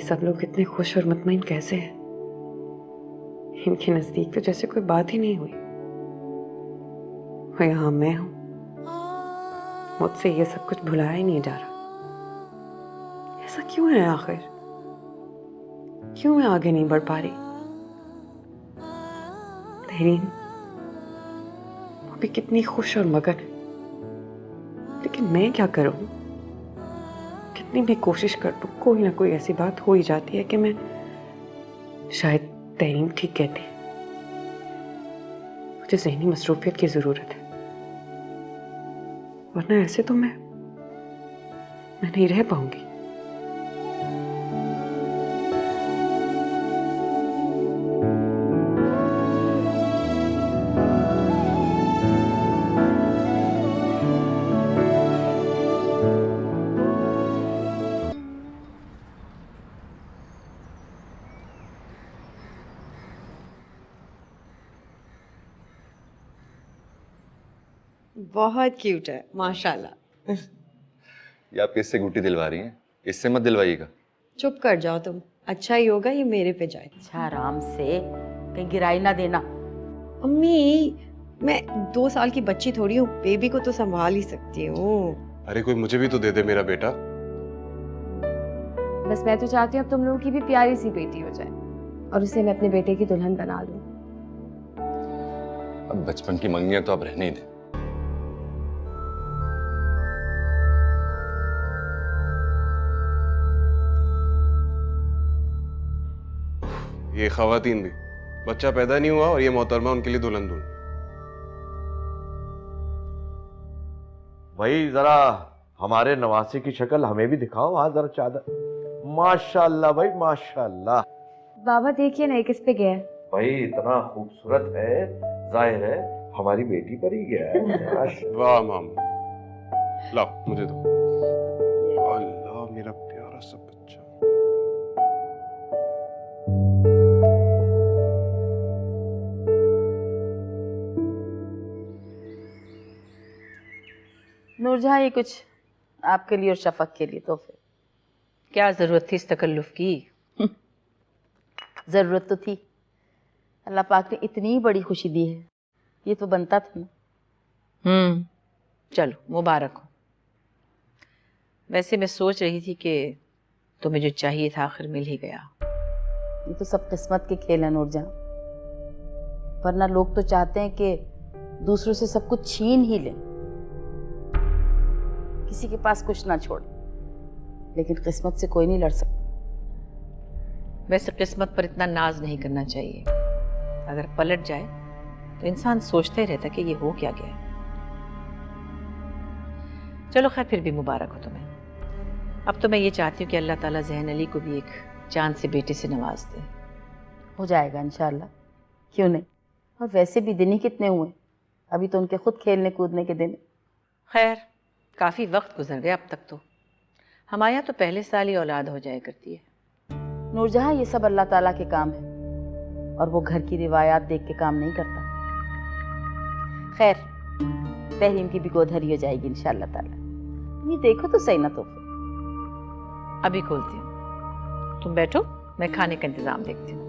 सब लोग इतने खुश और मुतमईन कैसे हैं? इनके नजदीक तो जैसे कोई बात ही नहीं हुई। और यहाँ मैं हूं, मुझसे ये सब कुछ भुलाया ही नहीं जा रहा। ऐसा क्यों है आखिर? क्यों मैं आगे नहीं बढ़ पा रही? तहरीन वो भी कितनी खुश और मगन है, लेकिन मैं क्या करूं? कितनी भी कोशिश कर लूं, कोई ना कोई ऐसी बात हो ही जाती है कि मैं शायद तहरीन ठीक कहती है, मुझे ज़हनी मसरूफियत की जरूरत है, वरना ऐसे तो मैं नहीं रह पाऊंगी। बहुत क्यूट है माशाल्लाह। ये आप किससे गुट्टी दिलवा रही हैं? इससे मत दिलवाइएगा। चुप कर जाओ तुम, अच्छा ही होगा ये मेरे पे जाए। अच्छा आराम से, कहीं गिराई ना देना। अम्मी मैं 2 साल की बच्ची थोड़ी हूँ, बेबी को तो संभाल ही सकती हूँ। अरे कोई मुझे भी तो दे दे मेरा बेटा। बस मैं तो चाहती हूँ अब तुम लोगों की भी प्यारी सी बेटी हो जाए और उसे मैं अपने बेटे की दुल्हन बना लूं। अब बचपन की मंगियां तो अब रहने ही दे। ये खवातीन भी, बच्चा पैदा नहीं हुआ और ये मोहतरमा उनके लिए दुल्हन दूल्हा। भाई जरा हमारे नवासे की शक्ल हमें भी दिखाओ। हाँ जरा चादर। माशाल्लाह भाई माशाल्लाह। बाबा देखिए ना, ये किस पे गया है? भाई इतना खूबसूरत है, जाहिर है हमारी बेटी पर ही गया है। वाह मामा, लाओ मुझे दो। अल्लाह मेरा प्यारा सा बच्चा। नूरजहां, ये कुछ आपके लिए और शफक के लिए तोहफे। क्या जरूरत थी इस तकल्लुफ की? जरूरत तो थी, अल्लाह पाक ने इतनी बड़ी खुशी दी है, ये तो बनता था ना। चलो मुबारक हो। वैसे मैं सोच रही थी कि तुम्हें जो चाहिए था आखिर मिल ही गया। ये तो सब किस्मत के खेल है नूरजहां, वरना लोग तो चाहते हैं कि दूसरों से सब कुछ छीन ही लें, किसी के पास कुछ ना छोड़े, लेकिन किस्मत से कोई नहीं लड़ सकता। वैसे किस्मत पर इतना नाज नहीं करना चाहिए, अगर पलट जाए तो इंसान सोचता ही रहता कि ये हो क्या गया। चलो खैर, फिर भी मुबारक हो तुम्हें। अब तो मैं ये चाहती हूँ कि अल्लाह ताला ज़हन अली को भी एक चांद से बेटे से नवाज दे। हो जाएगा इंशाल्लाह, क्यों नहीं। और वैसे भी दिन ही कितने हुए, अभी तो उनके खुद खेलने कूदने के दिन। खैर काफ़ी वक्त गुजर गया अब तक तो। हमारे यहाँ तो पहले साल ही औलाद हो जाया करती है। नूरजहां, ये सब अल्लाह ताला के काम है और वो घर की रिवायात देख के काम नहीं करता। खैर तहरीम की भी गोदहरी हो जाएगी इंशाल्लाह ताला। ये देखो तो सही ना तोहफे। अभी खोलती हूँ, तुम बैठो, मैं खाने का इंतजाम देखती हूँ।